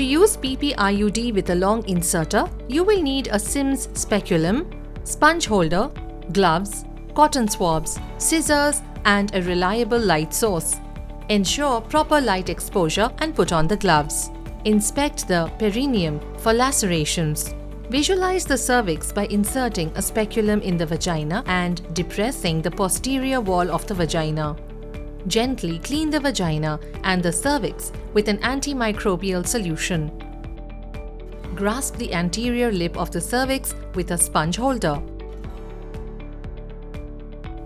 use PPIUD with a long inserter, you will need a Sims speculum, sponge holder, gloves, cotton swabs, scissors, and a reliable light source. Ensure proper light exposure and put on the gloves. Inspect the perineum for lacerations. Visualize the cervix by inserting a speculum in the vagina and depressing the posterior wall of the vagina. Gently clean the vagina and the cervix with an antimicrobial solution. Grasp the anterior lip of the cervix with a sponge holder.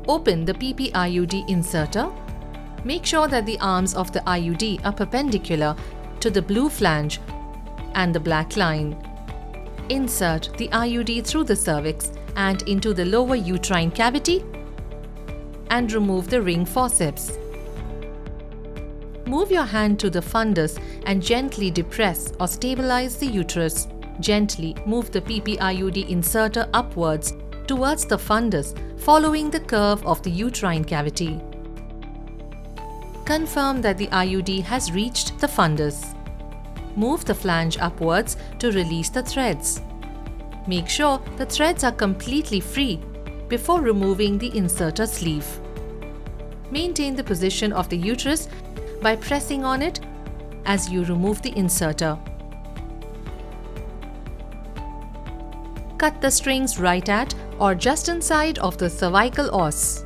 Open the PPIUD inserter. Make sure that the arms of the IUD are perpendicular to the blue flange and the black line. Insert the IUD through the cervix and into the lower uterine cavity and remove the ring forceps. Move your hand to the fundus and gently depress or stabilize the uterus. Gently move the PPIUD inserter upwards towards the fundus, following the curve of the uterine cavity. Confirm that the IUD has reached the fundus. Move the flange upwards to release the threads. Make sure the threads are completely free before removing the inserter sleeve. Maintain the position of the uterus by pressing on it as you remove the inserter. Cut the strings right at or just inside of the cervical os.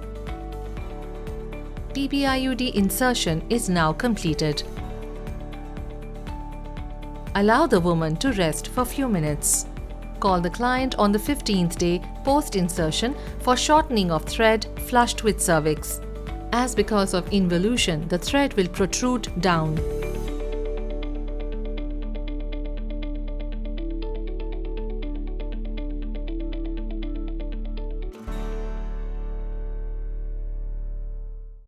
PPIUD insertion is now completed. Allow the woman to rest for a few minutes. Call the client on the 15th day post-insertion for shortening of thread flushed with cervix, as because of involution the thread will protrude down.